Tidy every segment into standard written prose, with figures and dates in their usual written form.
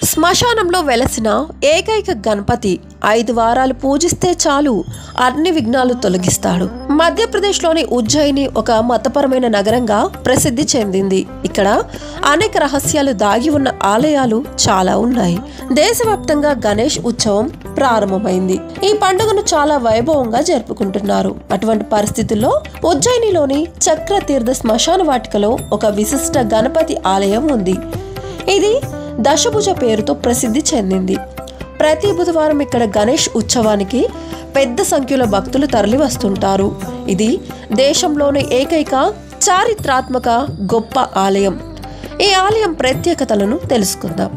శ్మశానంలో వెలసిన ఏకైక గణపతి 5 వారాలు పూజిస్తే చాలు అన్ని విఘ్నాలు తొలగిస్తాడు. మధ్యప్రదేశ్లోని ఉజ్జయిని ఒక మతపరమైన నగరంగా ప్రసిద్ధి చెందింది. ఇక్కడ అనేక రహస్యాలు దాగి ఉన్న ఆలయాలు చాలా ఉన్నాయి. దేశవ్యాప్తంగా గణేష్ ఉత్సవం ప్రారంభమైంది. ఈ పండుగను చాలా వైభవంగా జరుపుకుంటున్నారు. అటువంటి పరిస్థితుల్లో ఉజ్జయినిలోని చక్రతీర్థ శ్మశాన వాటికలో ఒక విశిష్ట గణపతి ఆలయం ఉంది. ఇది దశభుజ పేరుతో ప్రసిద్ధి చెందింది. ప్రతి బుధవారం ఇక్కడ గణేష్ ఉత్సవానికి పెద్ద సంఖ్యలో భక్తులు తరలి వస్తుంటారు. ఇది దేశంలోని ఏకైక చారిత్రాత్మక గొప్ప ఆలయం. ఈ ఆలయం ప్రత్యేకతలను తెలుసుకుందాం.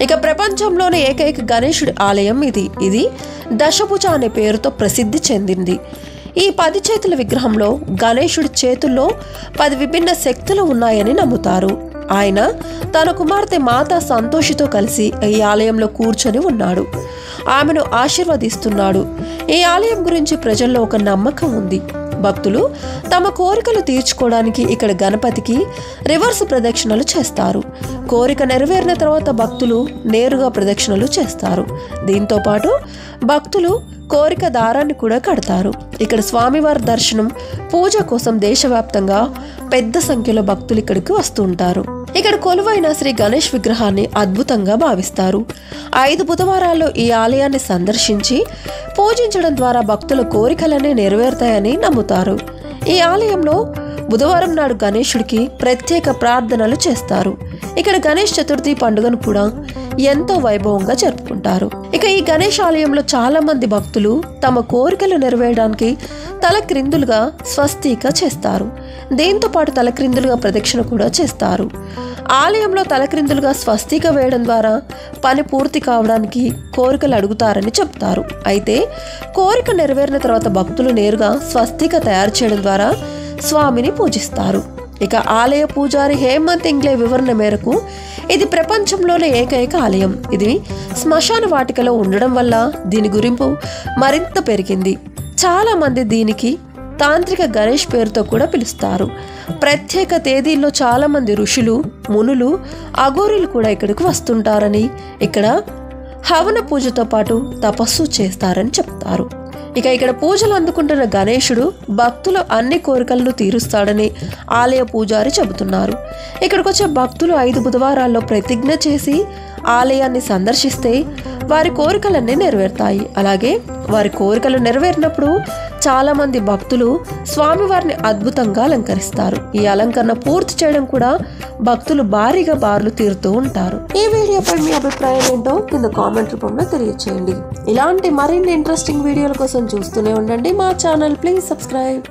ఇక ప్రపంచంలోని ఏకైక గణేశుడి ఆలయం ఇది దశభుజ అనే పేరుతో ప్రసిద్ధి చెందింది. ఈ 10 చేతుల విగ్రహంలో గణేశుడి చేతుల్లో 10 విభిన్న శక్తులు ఉన్నాయని నమ్ముతారు. ఆయన తన కుమార్తె మాతా సంతోషితో కలిసి ఈ ఆలయంలో కూర్చొని ఉన్నాడు. ఆమెను ఆశీర్వదిస్తున్నాడు. ఈ ఆలయం గురించి ప్రజల్లో ఒక నమ్మకం ఉంది. భక్తులు తమ కోరికలు తీర్చుకోవడానికి ఇక్కడ గణపతికి రివర్స్ ప్రదక్షిణలు చేస్తారు. కోరిక నెరవేరిన తర్వాత భక్తులు నేరుగా ప్రదక్షిణలు చేస్తారు. దీంతో పాటు భక్తులు కోరిక దారాన్ని కూడా కడతారు. ఇక్కడ స్వామివారి దర్శనం, పూజ కోసం దేశవ్యాప్తంగా పెద్ద సంఖ్యలో భక్తులు ఇక్కడికి వస్తూ ఉంటారు. ఇక్కడ కొలువైన శ్రీ గణేష్ విగ్రహాన్ని అద్భుతంగా భావిస్తారు. 5 బుధవారాల్లో ఈ ఆలయాన్ని సందర్శించి పూజించడం ద్వారా భక్తుల కోరికలన్నీ నెరవేరుతాయని నమ్ముతారు. ఈ ఆలయంలో బుధవారం నాడు గణేశుడికి ప్రత్యేక ప్రార్థనలు చేస్తారు. ఇక్కడ గణేష్ చతుర్థి పండుగను కూడా ఎంతో వైభవంగా జరుపుకుంటారు. ఇక ఈ గణేష్ ఆలయంలో చాలా మంది భక్తులు తమ కోరికలు నెరవేరడానికి తలక్రిందులుగా స్వస్తిక చేస్తారు. దీంతో పాటు తలక్రిందులుగా ప్రదక్షిణ కూడా చేస్తారు. ఆలయంలో తలక్రిందులుగా స్వస్తిక వేయడం ద్వారా పని పూర్తి కావడానికి కోరికలు అడుగుతారని చెప్తారు. అయితే కోరిక నెరవేరిన తర్వాత భక్తులు నేరుగా స్వస్తిక తయారు చేయడం ద్వారా స్వామిని పూజిస్తారు. ఇక ఆలయ పూజారి హేమంత్ ఇంగ్లే వివరణ మేరకు ఇది ప్రపంచంలోనే ఏకైక ఆలయం. ఇది శ్మశాన వాటికలో ఉండడం వల్ల దీని గురింపు మరింత పెరిగింది. చాలా మంది దీనికి తాంత్రిక గణేష్ పేరుతో కూడా పిలుస్తారు. ప్రత్యేక తేదీల్లో చాలా మంది ఋషులు, మునులు, అఘోరులు కూడా ఇక్కడికి వస్తుంటారని, ఇక్కడ హవన పూజతో పాటు తపస్సు చేస్తారని చెప్తారు. ఇక ఇక్కడ పూజలు అందుకుంటున్న గణేశుడు భక్తులు అన్ని కోరికలను తీరుస్తాడని ఆలయ పూజారి చెబుతున్నారు. ఇక్కడికి వచ్చే భక్తులు 5 బుధవారాల్లో ప్రతిజ్ఞ చేసి ఆలయాన్ని సందర్శిస్తే వారి కోరికలన్నీ నెరవేరుతాయి. అలాగే వారి కోరికలు నెరవేరినప్పుడు చాలా మంది భక్తులు స్వామివారిని అద్భుతంగా అలంకరిస్తారు. ఈ అలంకరణ పూర్తి చేయడం కూడా భక్తులు భారీగా బార్లు తీరుతూ ఉంటారు. ఈ వీడియోపై మీ అభిప్రాయం ఏంటో కింద కామెంట్ రూపంలో తెలియచేయండి. ఇలాంటి మరిన్ని ఇంట్రెస్టింగ్ వీడియోల కోసం చూస్తూనే ఉండండి మా ఛానల్. Please subscribe.